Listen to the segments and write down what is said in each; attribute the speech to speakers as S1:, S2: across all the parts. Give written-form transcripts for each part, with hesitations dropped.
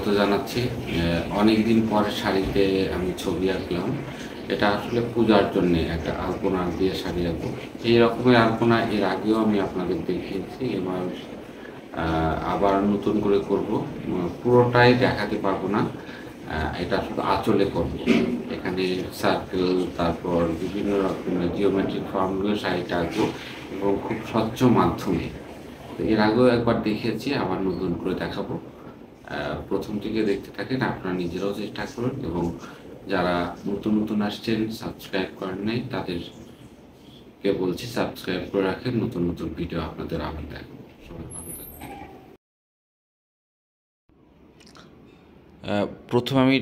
S1: স্বাগত জানাচ্ছি। অনেকদিন পরে শাড়িতে আমি ছবি আঁকলাম। এটা আসলে পূজার জন্যে একটা আলপনা দিয়ে শাড়ি আঁকবো। এই রকমের আলপনা এর আগেও আমি আপনাদের দেখিয়েছি। এবার আবার নতুন করে করব। পুরোটাই দেখাতে পারবো না, এটা শুধু আঁচলে করব। এখানে সার্কেল, তারপর বিভিন্ন রকমের জিওমেট্রিক ফর্মগুলো শাড়িটা আঁকবো এবং খুব স্বচ্ছ মাধ্যমে। তো এর আগেও একবার দেখিয়েছি, আবার নতুন করে দেখাবো। প্রথম থেকে দেখতে থাকেন, আপনারা নিজেরাও চেষ্টা করুন এবং যারা নতুন নতুন আসছেন, সাবস্ক্রাইব করেন নাই, তাদেরকে বলছি সাবস্ক্রাইব করে রাখেন। নতুন নতুন ভিডিও আপনাদের আবার দেখাবো। সবাই ভালো থাকবেন।
S2: প্রথমে আমি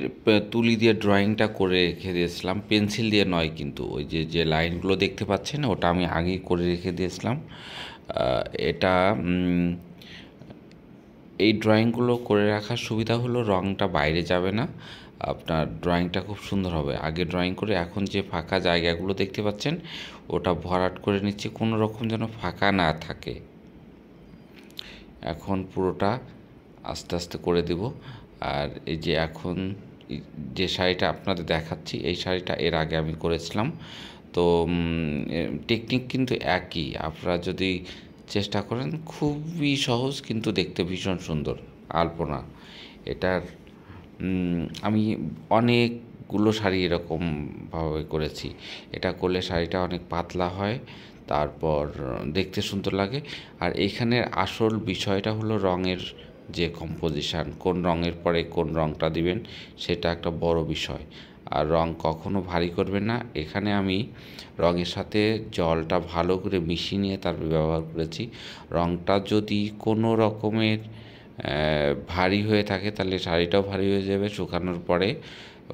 S2: তুলি দিয়ে ড্রয়িংটা করে রেখে দিয়েছিলাম, পেন্সিল দিয়ে নয়, কিন্তু ওই যে যে লাইনগুলো দেখতে পাচ্ছেন ওটা আমি আগেই করে রেখে দিয়েছিলাম। এটা এই ড্রয়িংগুলো করে রাখার সুবিধা হলো রঙটা বাইরে যাবে না, আপনার ড্রয়িংটা খুব সুন্দর হবে। আগে ড্রয়িং করে এখন যে ফাঁকা জায়গাগুলো দেখতে পাচ্ছেন ওটা ভরাট করে নিচ্ছি, কোনো রকম যেন ফাঁকা না থাকে। এখন পুরোটা আস্তে আস্তে করে দেব। আর এই যে এখন যে শাড়িটা আপনাদের দেখাচ্ছি, এই শাড়িটা এর আগে আমি করেছিলাম। তো টেকনিক কিন্তু একই, আপনারা যদি চেষ্টা করেন খুবই সহজ, কিন্তু দেখতে ভীষণ সুন্দর আলপনা এটার। আমি অনেকগুলো শাড়ি এরকমভাবে করেছি। এটা করলে শাড়িটা অনেক পাতলা হয়, তারপর দেখতে সুন্দর লাগে। আর এইখানের আসল বিষয়টা হলো রঙের যে কম্পোজিশান, কোন রঙের পরে কোন রঙটা দিবেন, সেটা একটা বড় বিষয়। আর রং কখনো ভারী করবেন না। এখানে আমি রঙের সাথে জলটা ভালো করে মিশিয়ে নিয়ে তারপর ব্যবহার করেছি। রঙটা যদি কোনো রকমের ভারী হয়ে থাকে তাহলে শাড়িটাও ভারী হয়ে যাবে শুকানোর পরে।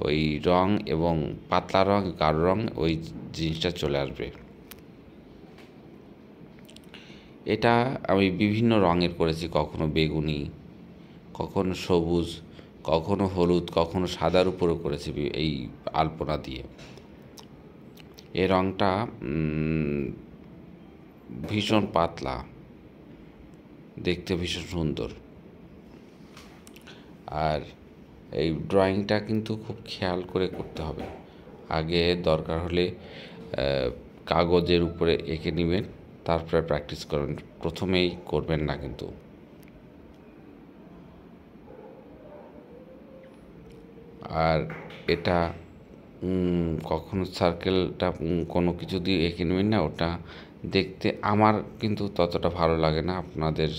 S2: ওই রং এবং পাতলা রং, গাঢ় রং, ওই জিনিসটা চলে আসবে। এটা আমি বিভিন্ন রঙের করেছি, কখনো বেগুনি, কখনো সবুজ, কখনো হলুদ, কখনো সাদার উপরও করেছি এই আলপনা দিয়ে। এই রঙটা ভীষণ পাতলা, দেখতে ভীষণ সুন্দর। আর এই ড্রয়িংটা কিন্তু খুব খেয়াল করে করতে হবে। আগে দরকার হলে কাগজের উপরে এঁকে নেবেন, তারপরে প্র্যাকটিস করবেন, প্রথমেই করবেন না কিন্তু। আর এটা কখনো সার্কেলটা কোনো কিছু দিয়ে এঁকে নেবেন না, ওটা দেখতে আমার কিন্তু ততটা ভালো লাগে না। আপনাদের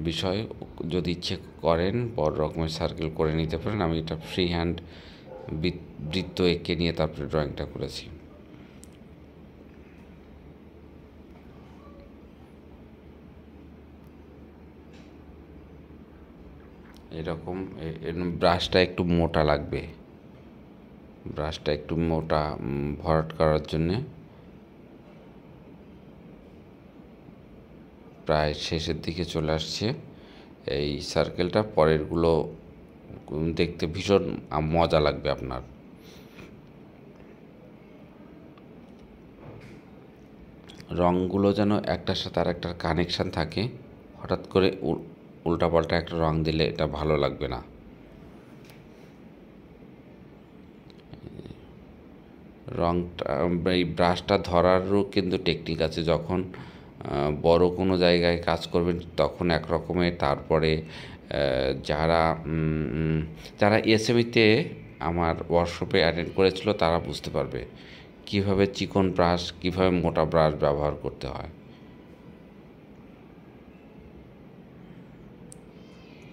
S2: বিষয়, যদি ইচ্ছে করেন বড় রকমের সার্কেল করে নিতে পারেন। আমি এটা ফ্রি হ্যান্ড বৃত্ত এঁকে নিয়ে তারপরে ড্রয়িংটা করেছি। এরকম ব্রাশটা একটু মোটা লাগবে, ব্রাশটা একটু মোটা ভরাট করার জন্যে। প্রায় শেষের দিকে চলে আসছে এই সার্কেলটা, পরেরগুলো দেখতে ভীষণ মজা লাগবে আপনার। রঙগুলো যেন একটার সাথে আর একটার কানেকশান থাকে, হঠাৎ করে উল্টাপাল্টা একটা রং দিলে এটা ভালো লাগবে না। রংটা, এই ব্রাশটা ধরারও কিন্তু টেকনিক আছে। যখন বড় কোনো জায়গায় কাজ করবেন তখন এক রকমের, তারপরে যারা যারা এসএমইতে আমার ওয়ার্কশপে অ্যাটেন্ড করেছিল তারা বুঝতে পারবে কীভাবে চিকন ব্রাশ, কীভাবে মোটা ব্রাশ ব্যবহার করতে হয়।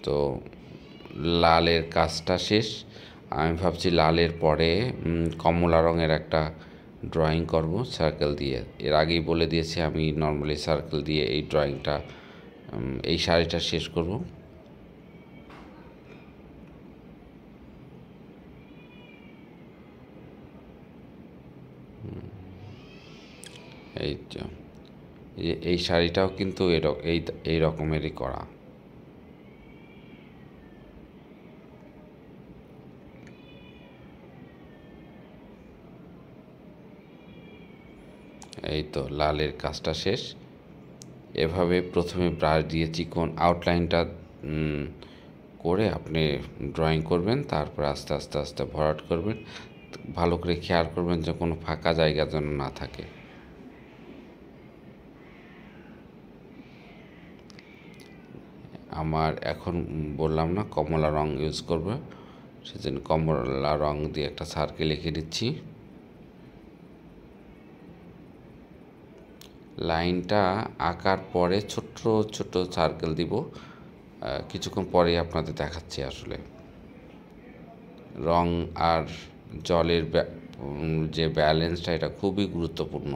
S2: তো লালের কাজটা শেষ। আমি ভাবছি লালের পরে কমলা রঙের একটা ড্রয়িং করব সার্কেল দিয়ে। এর আগেই বলে দিয়েছি আমি নর্মালি সার্কেল দিয়ে এই ড্রয়িংটা, এই শাড়িটা শেষ করব। এই তো এই শাড়িটাও কিন্তু এই রকমেরই করা। এই তো লালের কাজটা শেষ। এভাবে প্রথমে ব্রাশ দিয়ে চিকন আউটলাইনটা করে আপনি ড্রয়িং করবেন, তারপর আস্তে আস্তে আস্তে ভরাট করবেন। ভালো করে খেয়াল করবেন যে কোনো ফাঁকা জায়গা যেন না থাকে। আমার এখন বললাম না কমলা রং ইউজ করবো, সেজন্য কমলা রং দিয়ে একটা সার্কেল এঁকে দিচ্ছি। লাইনটা আঁকার পরে ছোট্ট ছোট সার্কেল দিব, কিছুক্ষণ পরে আপনাদের দেখাচ্ছি। আসলে রং আর জলের যে ব্যালেন্সটা, এটা খুবই গুরুত্বপূর্ণ।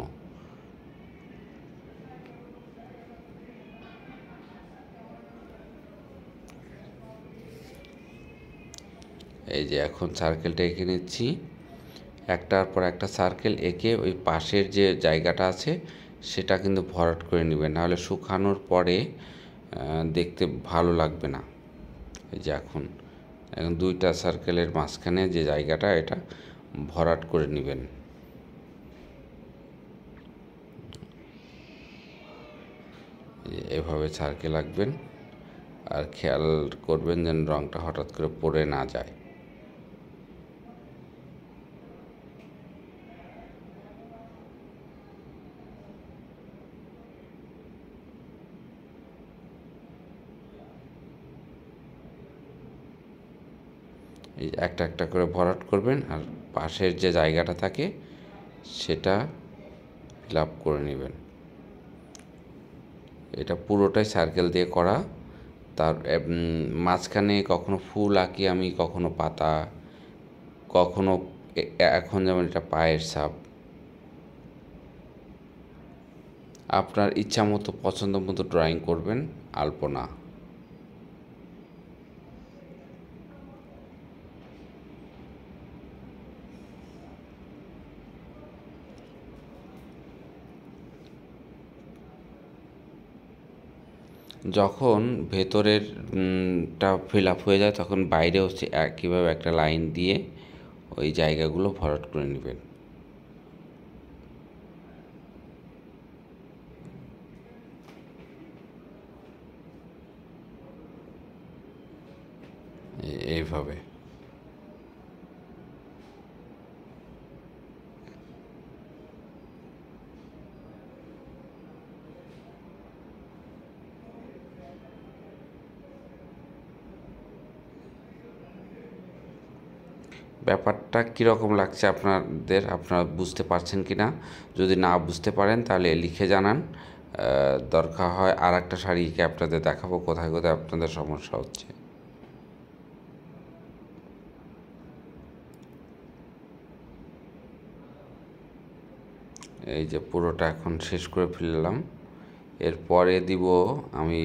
S2: এই যে এখন সার্কেলটা এঁকে নিচ্ছি, একটার পর একটা সার্কেল এঁকে ওই পাশের যে জায়গাটা আছে সেটা কিন্তু ভরাট করে নেবেন, নাহলে শুকানোর পরে দেখতে ভালো লাগবে না। এই যে এখন দুইটা সার্কেলের মাঝখানে যে জায়গাটা, এটা ভরাট করে নেবেন। এভাবে সার্কেল আঁকবেন, আর খেয়াল করবেন যেন রঙটা হঠাৎ করে পড়ে না যায়। এই একটা একটা করে ভরাট করবেন, আর পাশের যে জায়গাটা থাকে সেটা ফিল আপ করে নেবেন। এটা পুরোটাই সার্কেল দিয়ে করা। তার মাঝখানে কখনো ফুল আঁকি আমি, কখনো পাতা, কখনো এখন যেমন এটা পায়ের ছাপ। আপনার ইচ্ছা মতো পছন্দ মতো ড্রয়িং করবেন, আলপনা। যখন ভেতরের টা ফিল আপ হয়ে যায়, তখন বাইরে হচ্ছে একইভাবে একটা লাইন দিয়ে ওই জায়গাগুলো ভরাট করে নেবেন। এইভাবে ব্যাপারটা কীরকম লাগছে আপনাদের, আপনারা বুঝতে পারছেন কি না? যদি না বুঝতে পারেন তাহলে লিখে জানান, দরকার হয় আর একটা শাড়িকে আপনাদের দেখাবো কোথায় কোথায় আপনাদের সমস্যা হচ্ছে। এই যে পুরোটা এখন শেষ করে ফেললাম। এরপরে দিব আমি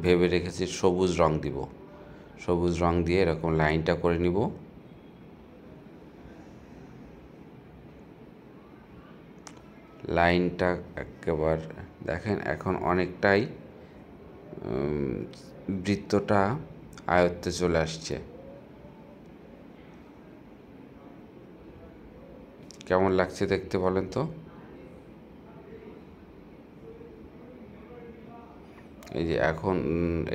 S2: ভেবে রেখেছি সবুজ রং দিব। সবুজ রং দিয়ে এরকম লাইনটা করে নিব। লাইনটা একেবারে দেখেন, এখন অনেকটাই বৃত্তটা আয়ত্তে চলে আসছে। কেমন লাগছে দেখতে বলেন তো? এই যে এখন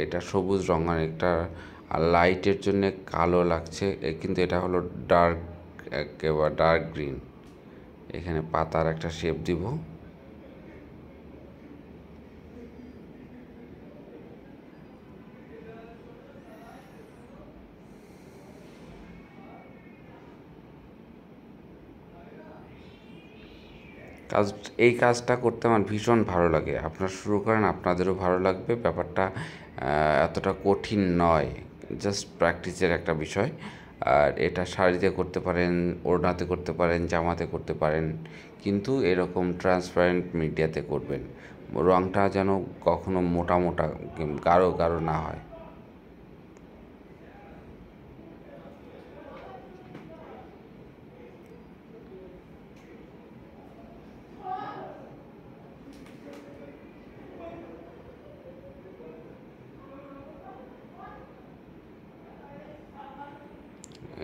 S2: এটা সবুজ রং, আর একটা লাইটের জন্য কালো লাগছে, কিন্তু এটা হলো ডার্ক, একেবারে ডার্ক গ্রিন। এখানে পাতার একটা শেপ দিব। এই কাজটা করতে আমার ভীষণ ভালো লাগে। আপনারা শুরু করেন, আপনাদেরও ভালো লাগবে। ব্যাপারটা এতটা কঠিন নয়, জাস্ট প্র্যাকটিসের একটা বিষয়। আর এটা শাড়িতে করতে পারেন, ওড়নাতে করতে পারেন, জামাতে করতে পারেন, কিন্তু এরকম ট্রান্সপারেন্ট মিডিয়াতে করবেন। রঙটা যেন কখনো মোটা মোটা গাঢ় গাঢ় না হয়।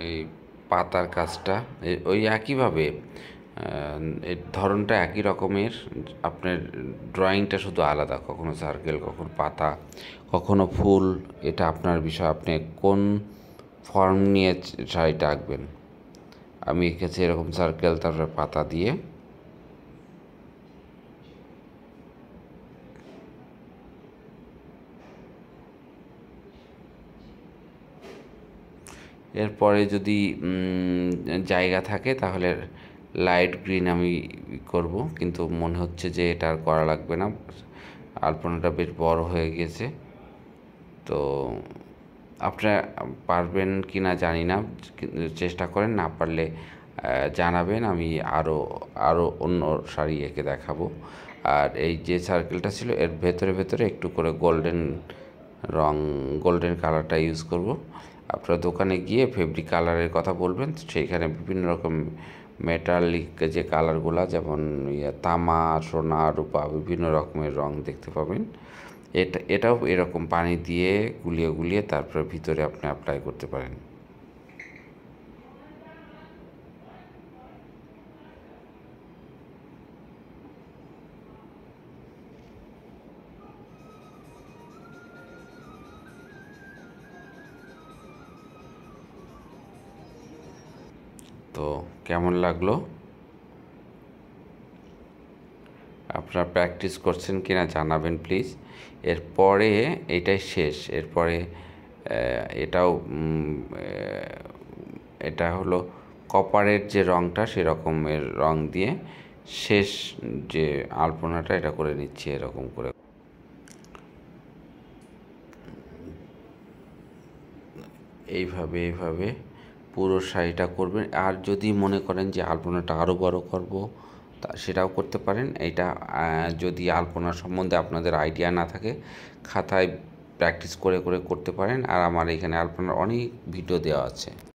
S2: এই পাতার কাজটা ওই একইভাবে এর ধরনটা একই রকমের, আপনার ড্রয়িংটা শুধু আলাদা, কখনো সার্কেল, কখনো পাতা, কখনো ফুল। এটা আপনার বিষয়, আপনি কোন ফর্ম নিয়ে শাড়িটা আঁকবেন। আমি এঁকেছি এরকম সার্কেল, তারপরে পাতা দিয়ে। এরপরে যদি জায়গা থাকে তাহলে লাইট গ্রিন আমি করব, কিন্তু মনে হচ্ছে যে এটা আর করা লাগবে না, আলপনাটা বেশ বড় হয়ে গেছে। তো আপনারা পারবেন কি না জানি না, চেষ্টা করেন, না পারলে জানাবেন, আমি আরও অন্য শাড়ি এঁকে দেখাবো। আর এই যে সার্কেলটা ছিল এর ভেতরে ভেতরে একটু করে গোল্ডেন কালারটা ইউজ করব। আপনারা দোকানে গিয়ে ফেব্রিক কালারের কথা বলবেন, সেইখানে বিভিন্ন রকম মেটালিক যে কালারগুলা, যেমন তামা, সোনা, রূপা, বিভিন্ন রকমের রং দেখতে পাবেন। এটাও এরকম পানি দিয়ে গুলিয়ে গুলিয়ে তারপরে ভিতরে আপনি অ্যাপ্লাই করতে পারেন। তো কেমন লাগলো? আপনারা প্র্যাকটিস করছেন কি না জানাবেন প্লিজ। এরপরে এটাই শেষ, এরপরে এটাও এটা হলো কপারের যে রঙটা, সেরকমের রং দিয়ে শেষ যে আলপনাটা এটা করে নিচ্ছি এরকম করে। এইভাবে পুরো শাড়িটা করবেন। আর যদি মনে করেন যে আলপনাটা আরও বড় করব, তা সেটাও করতে পারেন। এটা যদি আলপনা সম্বন্ধে আপনাদের আইডিয়া না থাকে, খাতায় প্র্যাকটিস করে করে করতে পারেন। আর আমার এখানে আলপনার অনেক ভিডিও দেওয়া আছে।